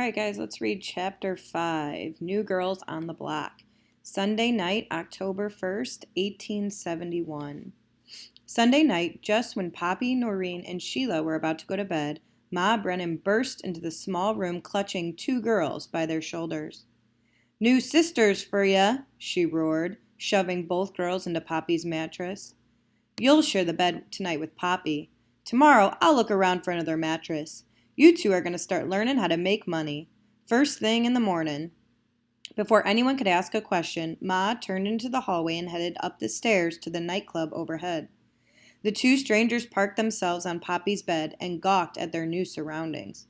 All right, guys, let's read Chapter 5, New Girls on the Block. Sunday night, October 1st, 1871. Sunday night, just when Poppy, Noreen, and Sheila were about to go to bed, Ma Brennan burst into the small room clutching two girls by their shoulders. "New sisters for ya," she roared, shoving both girls into Poppy's mattress. "You'll share the bed tonight with Poppy. Tomorrow, I'll look around for another mattress. You two are going to start learning how to make money. First thing in the morning." Before anyone could ask a question, Ma turned into the hallway and headed up the stairs to the nightclub overhead. The two strangers parked themselves on Poppy's bed and gawked at their new surroundings.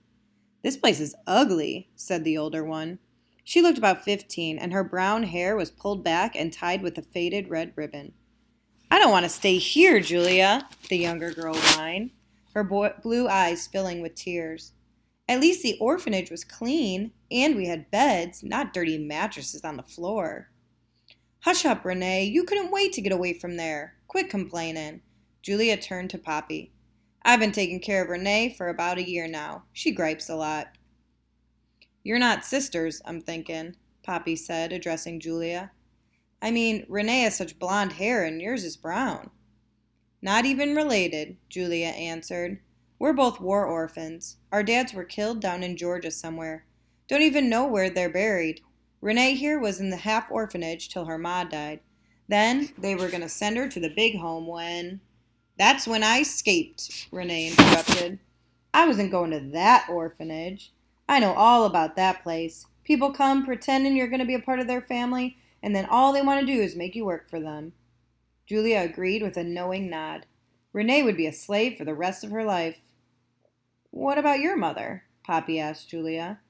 "This place is ugly," said the older one. She looked about 15, and her brown hair was pulled back and tied with a faded red ribbon. "I don't want to stay here, Julia," the younger girl whined, her blue eyes filling with tears. "At least the orphanage was clean, and we had beds, not dirty mattresses on the floor." "Hush up, Renee. You couldn't wait to get away from there. Quit complaining." Julia turned to Poppy. "I've been taking care of Renee for about a year now. She gripes a lot." "You're not sisters, I'm thinking," Poppy said, addressing Julia. "I mean, Renee has such blonde hair and yours is brown." "Not even related," Julia answered. "We're both war orphans. Our dads were killed down in Georgia somewhere. Don't even know where they're buried. Renee here was in the half orphanage till her ma died. Then they were going to send her to the big home when—" "That's when I escaped," Renee interrupted. "I wasn't going to that orphanage. I know all about that place. People come pretending you're going to be a part of their family, and then all they want to do is make you work for them." Julia agreed with a knowing nod. Renee would be a slave for the rest of her life. "What about your mother?" Poppy asked Julia.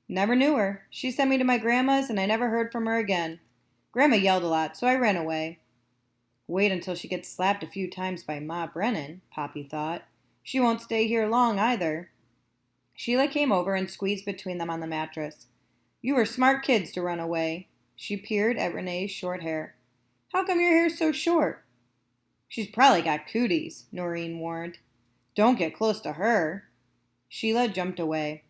"Never knew her. She sent me to my grandma's, and I never heard from her again. Grandma yelled a lot, so I ran away." "Wait until she gets slapped a few times by Ma Brennan," Poppy thought. "She won't stay here long, either." Sheila came over and squeezed between them on the mattress. "You were smart kids to run away." She peered at Renee's short hair. "How come your hair's so short?" "She's probably got cooties," Noreen warned. "Don't get close to her." Sheila jumped away.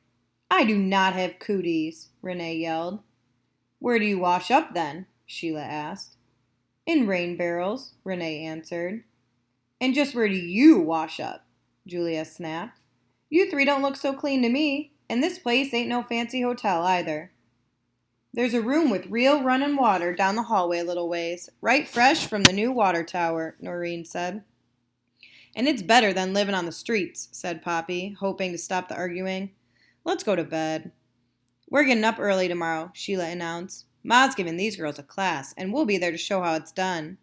"I do not have cooties," Renee yelled. "Where do you wash up then?" Sheila asked. "In rain barrels," Renee answered. "And just where do you wash up?" Julia snapped. "You three don't look so clean to me, and this place ain't no fancy hotel either." "There's a room with real running water down the hallway a little ways, right fresh from the new water tower," Noreen said. "And it's better than living on the streets," said Poppy, hoping to stop the arguing. "Let's go to bed." "We're getting up early tomorrow," Sheila announced. "Ma's giving these girls a class, and we'll be there to show how it's done."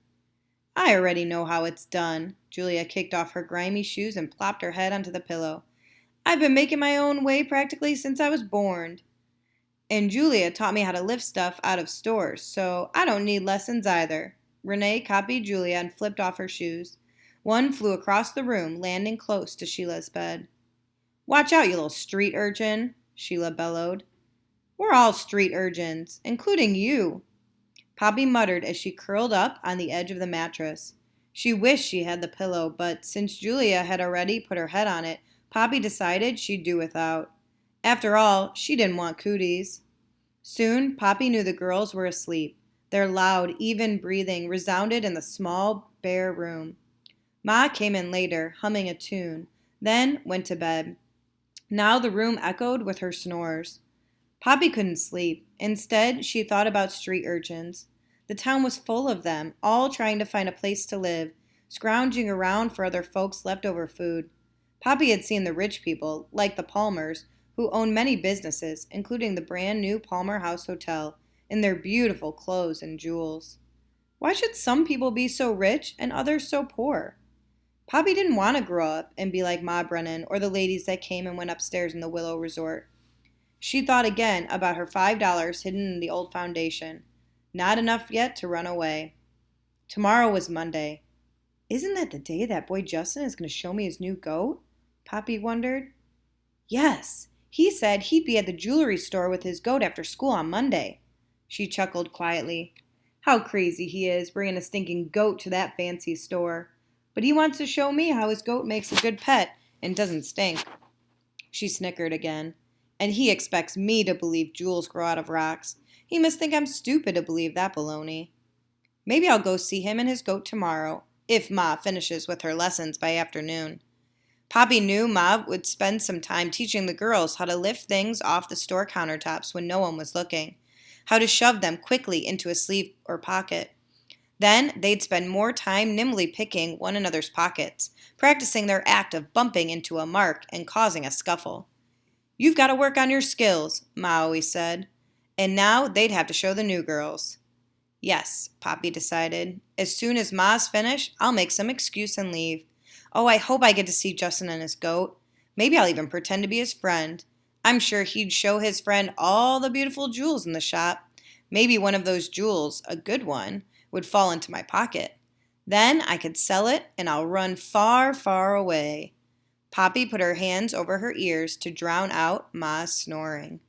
"I already know how it's done." Julia kicked off her grimy shoes and plopped her head onto the pillow. "I've been making my own way practically since I was born. And Julia taught me how to lift stuff out of stores, so I don't need lessons either." Renee copied Julia and flipped off her shoes. One flew across the room, landing close to Sheila's bed. "Watch out, you little street urchin," Sheila bellowed. "We're all street urchins, including you." Poppy muttered as she curled up on the edge of the mattress. She wished she had the pillow, but since Julia had already put her head on it, Poppy decided she'd do without. After all, she didn't want cooties. Soon, Poppy knew the girls were asleep. Their loud, even breathing resounded in the small, bare room. Ma came in later, humming a tune, then went to bed. Now the room echoed with her snores. Poppy couldn't sleep. Instead, she thought about street urchins. The town was full of them, all trying to find a place to live, scrounging around for other folks' leftover food. Poppy had seen the rich people, like the Palmers, who owned many businesses, including the brand new Palmer House Hotel, in their beautiful clothes and jewels. Why should some people be so rich and others so poor? Poppy didn't want to grow up and be like Ma Brennan or the ladies that came and went upstairs in the Willow Resort. She thought again about her $5 hidden in the old foundation. Not enough yet to run away. Tomorrow was Monday. "Isn't that the day that boy Justin is going to show me his new goat?" Poppy wondered. "Yes, he said he'd be at the jewelry store with his goat after school on Monday." She chuckled quietly. "How crazy he is, bringing a stinking goat to that fancy store. But he wants to show me how his goat makes a good pet and doesn't stink." She snickered again. And he expects me to believe jewels grow out of rocks. He must think I'm stupid to believe that baloney. Maybe I'll go see him and his goat tomorrow, if Ma finishes with her lessons by afternoon. Poppy knew Ma would spend some time teaching the girls how to lift things off the store countertops when no one was looking, how to shove them quickly into a sleeve or pocket. Then they'd spend more time nimbly picking one another's pockets, practicing their act of bumping into a mark and causing a scuffle. "You've got to work on your skills," Ma always said. And now they'd have to show the new girls. Yes, Poppy decided. As soon as Ma's finished, I'll make some excuse and leave. Oh, I hope I get to see Justin and his goat. Maybe I'll even pretend to be his friend. I'm sure he'd show his friend all the beautiful jewels in the shop. Maybe one of those jewels, a good one, would fall into my pocket. Then I could sell it and I'll run far, far away. Poppy put her hands over her ears to drown out Ma's snoring.